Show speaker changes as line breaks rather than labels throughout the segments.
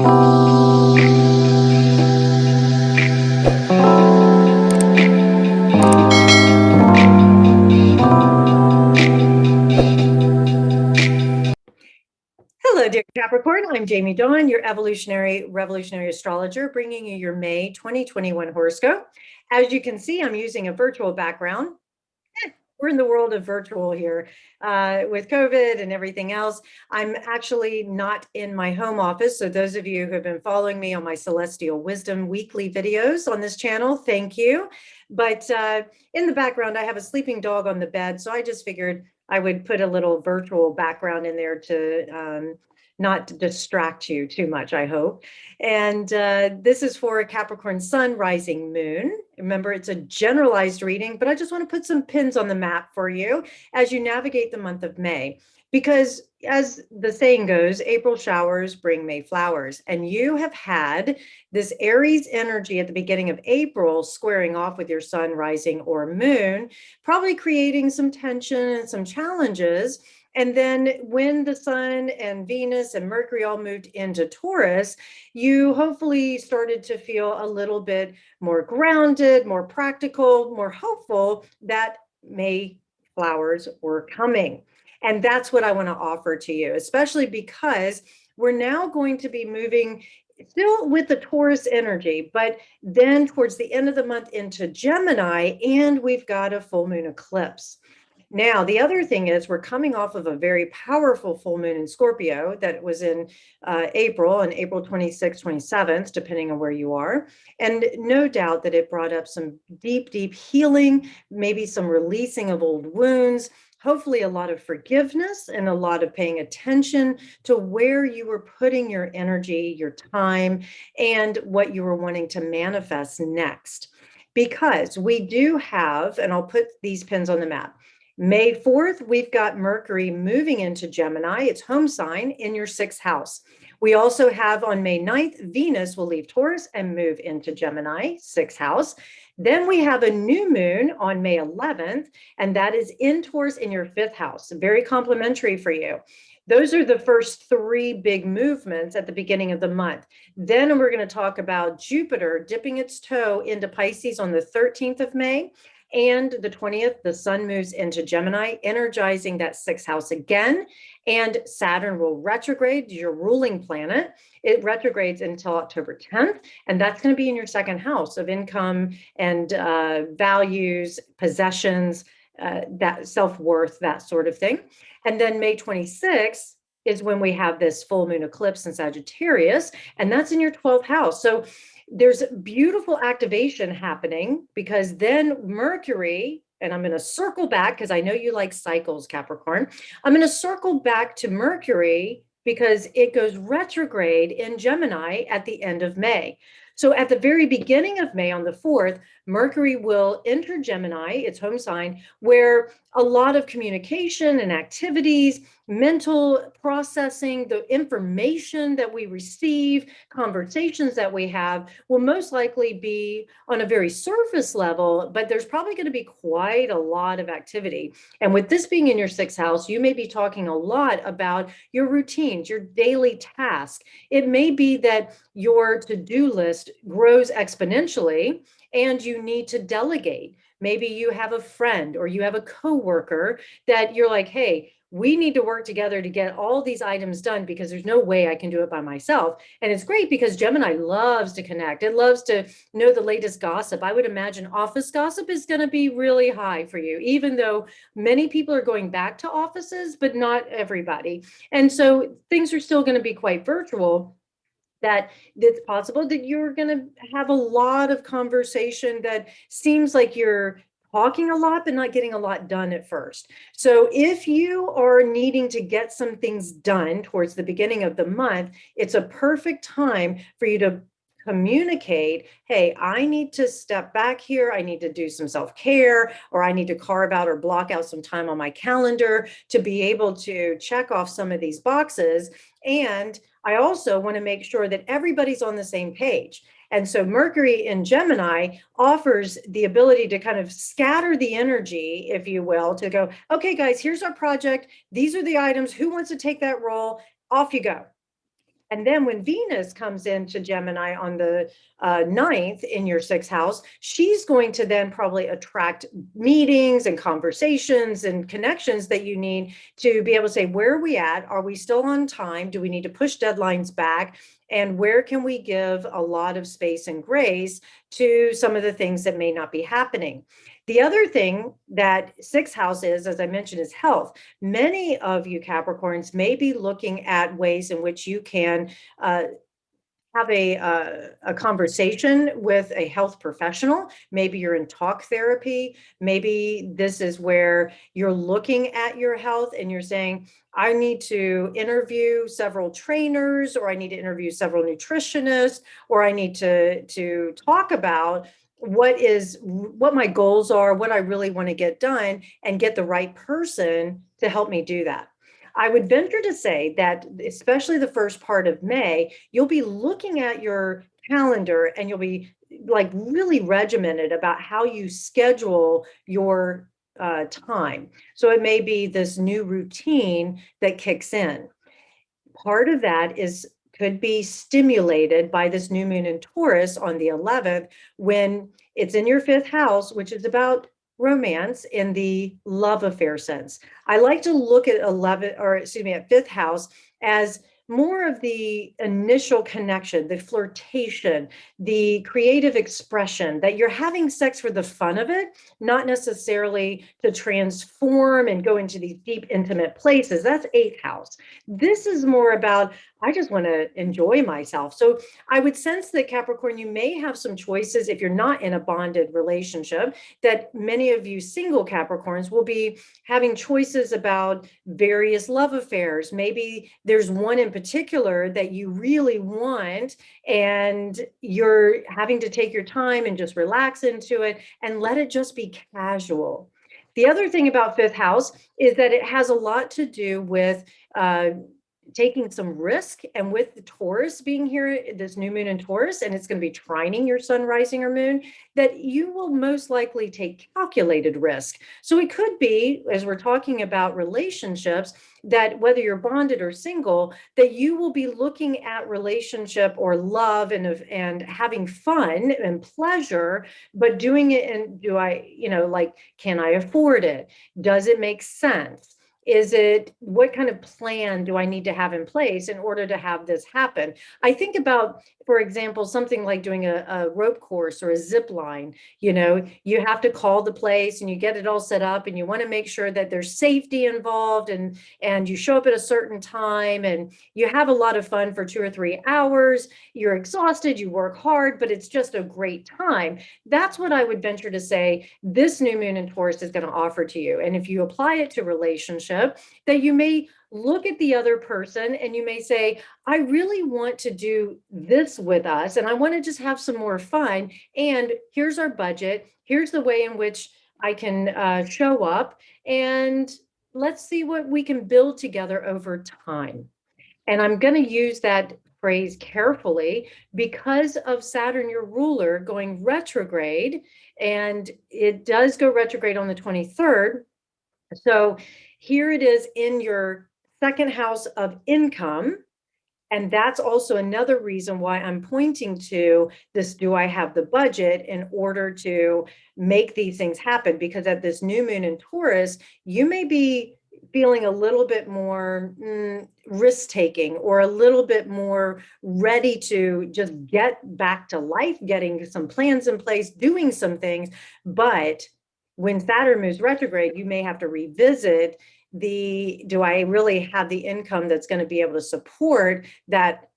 Hello, dear Capricorn. I'm Jamie Dawn, your evolutionary revolutionary astrologer, bringing you your May 2021 horoscope. As you can see, I'm using a virtual background. We're in the world of virtual here with COVID and everything else. I'm actually not in my home office. So those of you who have been following me on my Celestial Wisdom weekly videos on this channel, thank you. But in the background, I have a sleeping dog on the bed. So I just figured I would put a little virtual background in there to not distract you too much, I hope. And this is for a Capricorn Sun, Rising, Moon. Remember, it's a generalized reading, but I just want to put some pins on the map for you as you navigate the month of May. Because as the saying goes, April showers bring May flowers. And you have had this Aries energy at the beginning of April squaring off with your sun, rising, or moon, probably creating some tension and some challenges. And then when the sun and Venus and Mercury all moved into Taurus, you hopefully started to feel a little bit more grounded, more practical, more hopeful that May flowers were coming. And that's what I want to offer to you, especially because we're now going to be moving still with the Taurus energy, but then towards the end of the month into Gemini, and we've got a full moon eclipse. Now, the other thing is we're coming off of a very powerful full moon in Scorpio that was in April, on April 26th, 27th, depending on where you are. And no doubt that it brought up some deep, deep healing, maybe some releasing of old wounds, hopefully a lot of forgiveness and a lot of paying attention to where you were putting your energy, your time, and what you were wanting to manifest next. Because we do have, and I'll put these pins on the map, May 4th, we've got Mercury moving into Gemini, its home sign, in your 6th house. We also have on May 9th, Venus will leave Taurus and move into Gemini, 6th house. Then we have a new moon on May 11th, and that is in Taurus in your 5th house. Very complimentary for you. Those are the first 3 big movements at the beginning of the month. Then we're going to talk about Jupiter dipping its toe into Pisces on the 13th of May. And the 20th, the sun moves into Gemini, energizing that 6th house again. And Saturn will retrograde, your ruling planet. It retrogrades until October 10th. And that's going to be in your 2nd house of income and values, possessions, that self-worth, that sort of thing. And then May 26th is when we have this full moon eclipse in Sagittarius, and that's in your 12th house. So there's beautiful activation happening because then Mercury, and I'm going to circle back because I know you like cycles, Capricorn. I'm going to circle back to Mercury because it goes retrograde in Gemini at the end of May. So at the very beginning of May on the 4th, Mercury will enter Gemini, its home sign, where a lot of communication and activities, mental processing, the information that we receive, conversations that we have will most likely be on a very surface level, but there's probably going to be quite a lot of activity. And with this being in your 6th house, you may be talking a lot about your routines, your daily tasks. It may be that your to-do list grows exponentially and you need to delegate. Maybe you have a friend or you have a coworker that you're like, hey, we need to work together to get all these items done because there's no way I can do it by myself. And it's great because Gemini loves to connect. It loves to know the latest gossip. I would imagine office gossip is going to be really high for you, even though many people are going back to offices, but not everybody. And so things are still going to be quite virtual. That it's possible that you're going to have a lot of conversation that seems like you're talking a lot, but not getting a lot done at first. So if you are needing to get some things done towards the beginning of the month, it's a perfect time for you to communicate, hey, I need to step back here. I need to do some self-care, or I need to carve out or block out some time on my calendar to be able to check off some of these boxes. And I also want to make sure that everybody's on the same page. And so Mercury in Gemini offers the ability to kind of scatter the energy, if you will, to go, okay, guys, here's our project. These are the items. Who wants to take that role? Off you go. And then when Venus comes into Gemini on the 9th in your sixth house, she's going to then probably attract meetings and conversations and connections that you need to be able to say, where are we at? Are we still on time? Do we need to push deadlines back? And where can we give a lot of space and grace to some of the things that may not be happening? The other thing that sixth house is, as I mentioned, is health. Many of you Capricorns may be looking at ways in which you can have a conversation with a health professional. Maybe you're in talk therapy. Maybe this is where you're looking at your health and you're saying, I need to interview several trainers, or I need to interview several nutritionists, or I need to talk about what my goals are, what I really want to get done, and get the right person to help me do that. I would venture to say that, especially the first part of May, you'll be looking at your calendar and you'll be like really regimented about how you schedule your time. So it may be this new routine that kicks in. Part of that could be stimulated by this new moon in Taurus on the 11th, when it's in your fifth house, which is about romance in the love affair sense. I like to look at at fifth house as more of the initial connection, the flirtation, the creative expression, that you're having sex for the fun of it, not necessarily to transform and go into these deep, intimate places. That's eighth house. This is more about, I just want to enjoy myself. So I would sense that Capricorn, you may have some choices if you're not in a bonded relationship, that many of you single Capricorns will be having choices about various love affairs. Maybe there's one in particular that you really want, and you're having to take your time and just relax into it and let it just be casual. The other thing about fifth house is that it has a lot to do with taking some risk. And with the Taurus being here, this new moon in Taurus, and it's going to be trining your sun, rising, or moon, that you will most likely take calculated risk. So it could be, as we're talking about relationships, that whether you're bonded or single, that you will be looking at relationship or love and having fun and pleasure, but doing it. And do I, like, can I afford it? Does it make sense? What kind of plan do I need to have in place in order to have this happen? I think about, for example, something like doing a rope course or a zip line. You have to call the place and you get it all set up, and you want to make sure that there's safety involved, and you show up at a certain time, and you have a lot of fun for 2 or 3 hours. You're exhausted, you work hard, but it's just a great time. That's what I would venture to say this new moon in Taurus is going to offer to you. And if you apply it to relationship, that you may look at the other person and you may say, I really want to do this with us, and I want to just have some more fun. And here's our budget. Here's the way in which I can show up, and let's see what we can build together over time. And I'm going to use that phrase carefully because of Saturn, your ruler, going retrograde. And it does go retrograde on the 23rd. So here it is in your second house of income. And that's also another reason why I'm pointing to this, do I have the budget in order to make these things happen? Because at this new moon in Taurus, you may be feeling a little bit more risk-taking, or a little bit more ready to just get back to life, getting some plans in place, doing some things. But when Saturn moves retrograde, you may have to revisit do I really have the income that's going to be able to support that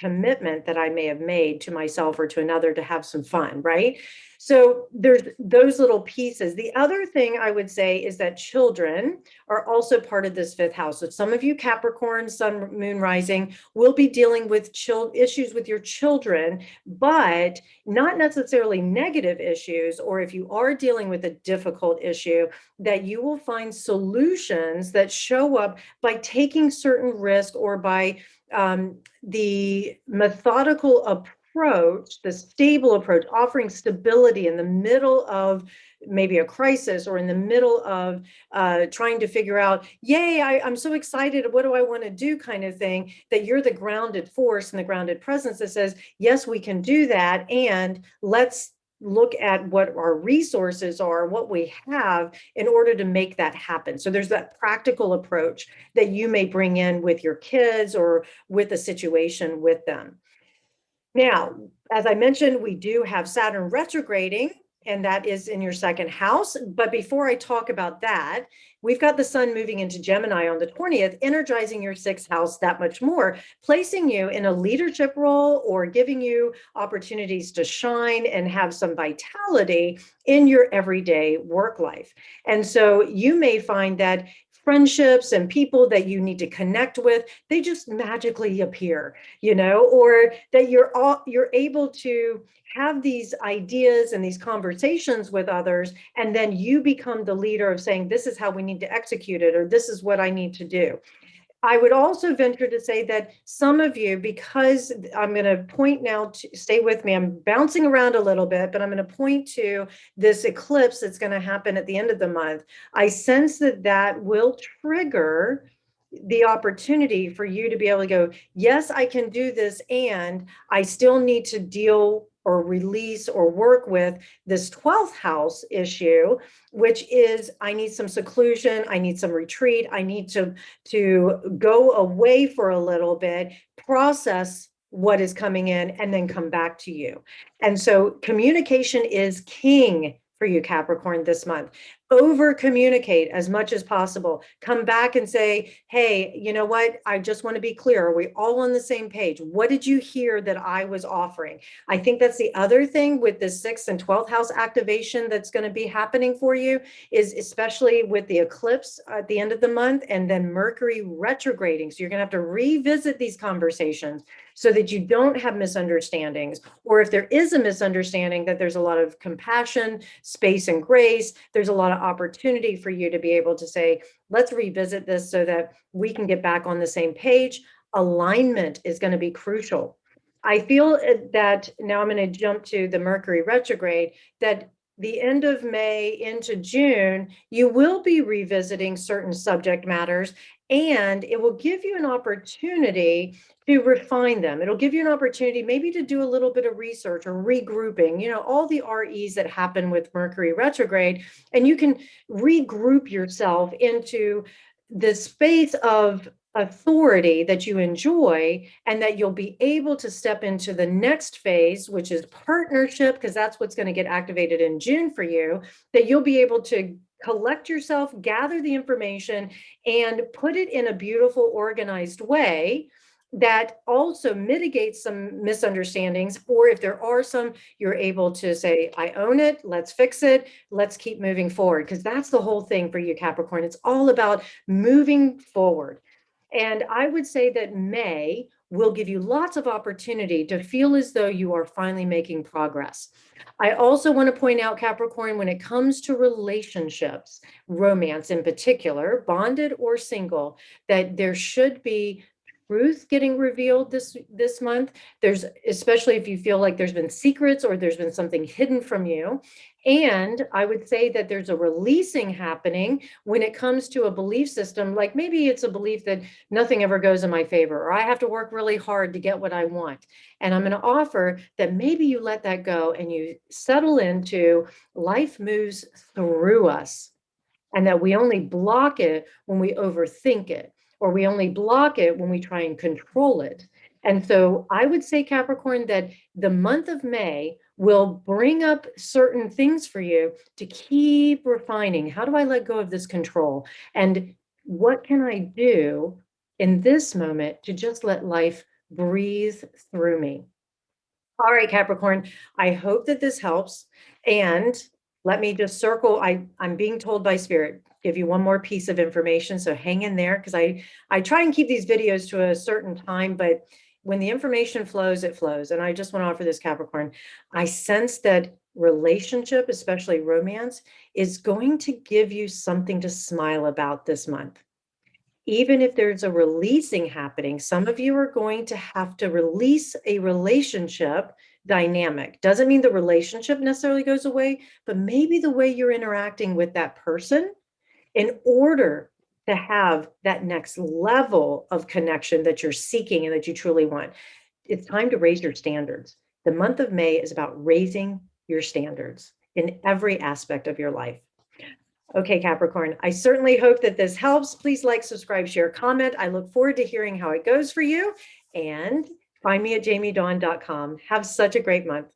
commitment that I may have made to myself or to another to have some fun, right? So there's those little pieces. The other thing I would say is that children are also part of this fifth house. So some of you Capricorn, sun, moon, rising will be dealing with issues with your children, but not necessarily negative issues. Or if you are dealing with a difficult issue, that you will find solutions that show up by taking certain risks, or by the methodical approach approach, the stable approach, offering stability in the middle of maybe a crisis or in the middle of trying to figure out, yay, I'm so excited, what do I want to do kind of thing, that you're the grounded force and the grounded presence that says, yes, we can do that. And let's look at what our resources are, what we have in order to make that happen. So there's that practical approach that you may bring in with your kids or with a situation with them. Now, as I mentioned, we do have Saturn retrograding, and that is in your second house. But before I talk about that, we've got the sun moving into Gemini on the 20th, energizing your sixth house that much more, placing you in a leadership role or giving you opportunities to shine and have some vitality in your everyday work life. And so you may find that friendships and people that you need to connect with, they just magically appear, or that you're able to have these ideas and these conversations with others, and then you become the leader of saying, this is how we need to execute it, or this is what I need to do. I would also venture to say that some of you, because I'm going to point now to, stay with me, I'm bouncing around a little bit, but I'm going to point to this eclipse that's going to happen at the end of the month. I sense that that will trigger the opportunity for you to be able to go, yes, I can do this, and I still need to deal or release or work with this 12th house issue, which is I need some seclusion, I need some retreat, I need to go away for a little bit, process what is coming in, and then come back to you. And so communication is king for you, Capricorn, this month. Over communicate as much as possible. Come back and say, hey, you know what? I just want to be clear. Are we all on the same page? What did you hear that I was offering? I think that's the other thing with the 6th and 12th house activation that's going to be happening for you, is especially with the eclipse at the end of the month and then Mercury retrograding. So you're going to have to revisit these conversations so that you don't have misunderstandings, or if there is a misunderstanding, that there's a lot of compassion, space, and grace. There's a lot of opportunity for you to be able to say, let's revisit this so that we can get back on the same page. Alignment is going to be crucial. I feel that now I'm going to jump to the Mercury retrograde, that the end of May into June, you will be revisiting certain subject matters, and it will give you an opportunity to refine them. It'll give you an opportunity maybe to do a little bit of research or regrouping, all the REs that happen with Mercury retrograde, and you can regroup yourself into the space of authority that you enjoy, and that you'll be able to step into the next phase, which is partnership, because that's what's going to get activated in June for you, that you'll be able to collect yourself, gather the information, and put it in a beautiful, organized way that also mitigates some misunderstandings. Or if there are some, you're able to say, I own it, let's fix it, let's keep moving forward. Because that's the whole thing for you, Capricorn. It's all about moving forward. And I would say that May will give you lots of opportunity to feel as though you are finally making progress. I also want to point out, Capricorn, when it comes to relationships, romance in particular, bonded or single, that there should be truth getting revealed this month. There's, especially if you feel like there's been secrets or there's been something hidden from you. And I would say that there's a releasing happening when it comes to a belief system, like maybe it's a belief that nothing ever goes in my favor, or I have to work really hard to get what I want. And I'm going to offer that maybe you let that go and you settle into life moves through us, and that we only block it when we overthink it, or we only block it when we try and control it. And so I would say, Capricorn, that the month of May will bring up certain things for you to keep refining. How do I let go of this control? And what can I do in this moment to just let life breathe through me? All right, Capricorn, I hope that this helps. And let me just circle. I'm being told by Spirit, give you one more piece of information. So hang in there, because I try and keep these videos to a certain time, but when the information flows, it flows. And I just want to offer this, Capricorn. I sense that relationship, especially romance, is going to give you something to smile about this month. Even if there's a releasing happening, some of you are going to have to release a relationship dynamic. Doesn't mean the relationship necessarily goes away, but maybe the way you're interacting with that person in order to have that next level of connection that you're seeking and that you truly want. It's time to raise your standards. The month of May is about raising your standards in every aspect of your life. Okay, Capricorn, I certainly hope that this helps. Please like, subscribe, share, comment. I look forward to hearing how it goes for you. And find me at jamiedawn.com. Have such a great month.